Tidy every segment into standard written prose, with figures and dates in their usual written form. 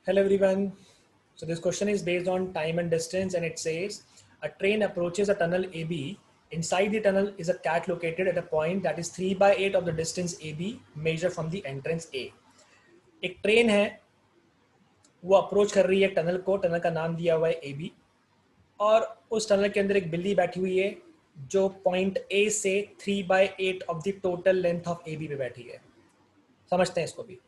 Hello everyone. So this question is based on time and distance, and it says a train approaches a tunnel AB. Inside the tunnel is a cat located at a point that is 3/8 of the distance AB measured from the entrance A. एक train है, वो approach कर रही है tunnel को, tunnel का नाम दिया हुआ है AB, और उस टनल के अंदर एक बिल्ली बैठी हुई है जो पॉइंट A से 3/8 of the total length of AB पे बैठी है. समझते हैं इसको भी.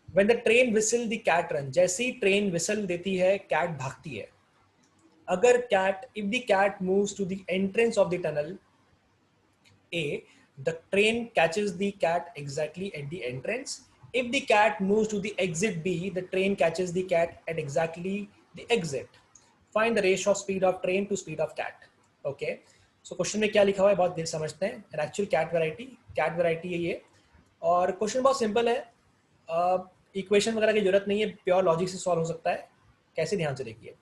When the train whistle the cat run, जैसे ही ट्रेन विसल देती है कैट भागती है. अगर cat, if the cat moves to the entrance of the tunnel A, the train catches the cat exactly at the entrance. If the cat moves to the exit B, the train catches the cat at exactly the exit. Find the ratio of speed of train to speed of cat. Okay, so question में क्या लिखा हुआ है बहुत देर समझते हैं. An actual cat variety है ये, और क्वेश्चन बहुत सिंपल है. इक्वेशन वगैरह की जरूरत नहीं है, प्योर लॉजिक से सॉल्व हो सकता है. कैसे, ध्यान से देखिए.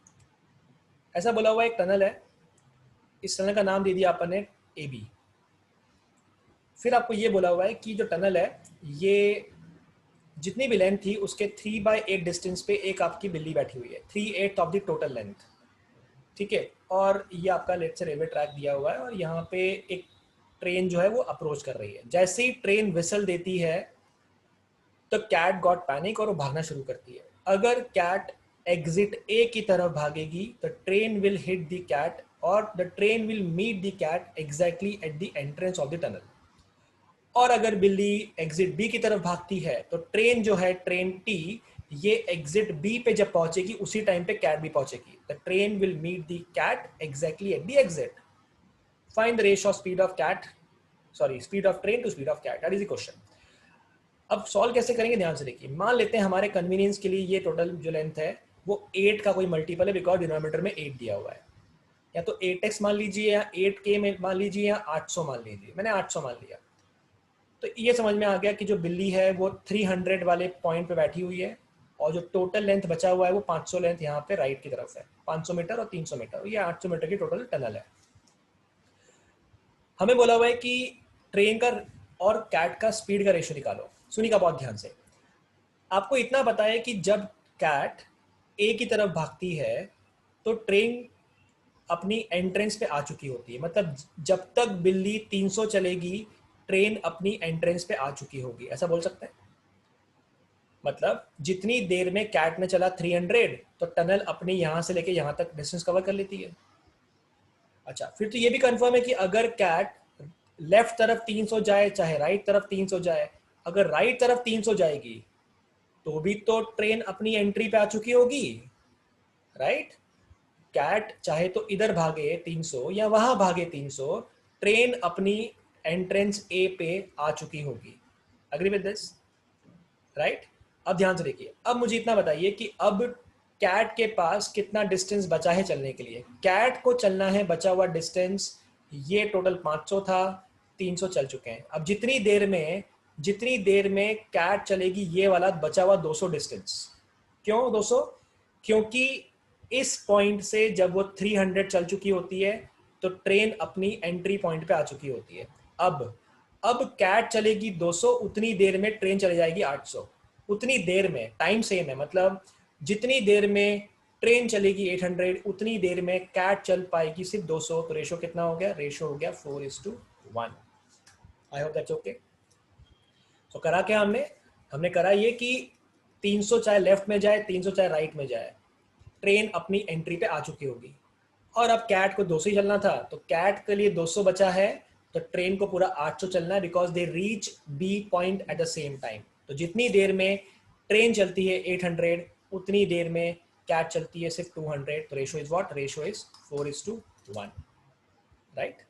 ऐसा बोला हुआ एक टनल है, इस टनल का नाम दे दिया अपन ने ए बी. फिर आपको ये बोला हुआ है कि जो टनल है ये जितनी भी लेंथ थी उसके 3/8 डिस्टेंस पे एक आपकी बिल्ली बैठी हुई है, 3/8 ऑफ द टोटल लेंथ. ठीक है, और ये आपका लेट से रेलवे ट्रैक दिया हुआ है, और यहाँ पे एक ट्रेन जो है वो अप्रोच कर रही है. जैसे ही ट्रेन विसल देती है तो कैट गॉट पैनिक और वो भागना शुरू करती है. अगर कैट एग्जिट ए की तरफ भागेगी तो train will hit the cat, और the train will meet the cat exactly at the entrance of the tunnel. और अगर बिल्ली एग्जिट बी की तरफ भागती है तो ट्रेन जो है, ट्रेन टी, ये एग्जिट बी पे जब पहुंचेगी उसी टाइम पे कैट भी पहुंचेगी. The train will meet the cat exactly at the exit. Find the ratio of speed of cat, speed of train to speed of cat. That is the question. अब solve कैसे करेंगे, ध्यान से देखिए. मान लेते हैं हमारे कन्वीनियंस के लिए ये टोटल जो लेंथ है वो 8 का कोई मल्टीपल है, बिकॉज डिनोमिनेटर में 8 दिया हुआ है. या तो 8x मान लीजिए, या 8k में मान लीजिए, या 800 मान लीजिए. मैंने 800 मान लिया. तो ये समझ में आ गया कि जो बिल्ली है वो 300 वाले पॉइंट पे बैठी हुई है, और जो टोटल लेंथ बचा हुआ है वो 500 लेंथ यहाँ पे राइट की तरफ है. 500 मीटर और 300 मीटर, ये 800 मीटर की टोटल टनल है. हमें बोला हुआ है कि ट्रेन का और कैट का स्पीड का रेशियो निकालो. सुनिएगा बहुत ध्यान से. आपको इतना पता है कि जब कैट ए की तरफ भागती है तो ट्रेन अपनी एंट्रेंस पे आ चुकी होती है. मतलब जब तक बिल्ली 300 चलेगी ट्रेन अपनी एंट्रेंस पे आ चुकी होगी, ऐसा बोल सकते हैं. मतलब जितनी देर में कैट ने चला 300, तो टनल अपनी यहां से लेके यहां तक डिस्टेंस कवर कर लेती है. अच्छा, फिर तो ये भी कंफर्म है कि अगर कैट लेफ्ट तरफ 300 जाए चाहे राइट तरफ 300 जाए, अगर राइट तरफ 300 जाएगी तो भी तो ट्रेन अपनी एंट्री पे आ चुकी होगी, राइट. कैट चाहे तो इधर भागे 300 या वहां भागे 300, ट्रेन अपनी एंट्रेंस ए पे आ चुकी होगी. Agree with this, right. अब ध्यान से देखिए. अब मुझे इतना बताइए कि अब कैट के पास कितना डिस्टेंस बचा है चलने के लिए. कैट को चलना है बचा हुआ डिस्टेंस, ये टोटल 500 था, 300 चल चुके हैं. अब जितनी देर में कैट चलेगी ये वाला बचा हुआ 200 डिस्टेंस. क्यों 200? क्योंकि इस पॉइंट से जब वो 300 चल चुकी होती है तो ट्रेन अपनी एंट्री पॉइंट पे आ चुकी होती है. अब कैट चलेगी 200, उतनी देर में ट्रेन चले जाएगी 800. उतनी देर में, टाइम सेम है, मतलब जितनी देर में ट्रेन चलेगी 800 उतनी देर में कैट चल पाएगी सिर्फ 200. तो रेशो कितना हो गया? रेशो हो गया 4:1. I hope that's okay. तो करा क्या हमने करा ये कि 300 चाहे लेफ्ट में जाए, 300 चाहे राइट में जाए, ट्रेन अपनी एंट्री पे आ चुकी होगी. और अब कैट को 200 ही चलना था, तो कैट के लिए 200 बचा है, तो ट्रेन को पूरा 800 चलना है, because they reach B point at the same time. तो जितनी देर में ट्रेन चलती है 800, उतनी देर में कैट चलती है सिर्फ 200. तो ratio is what? Ratio is 4:1, right.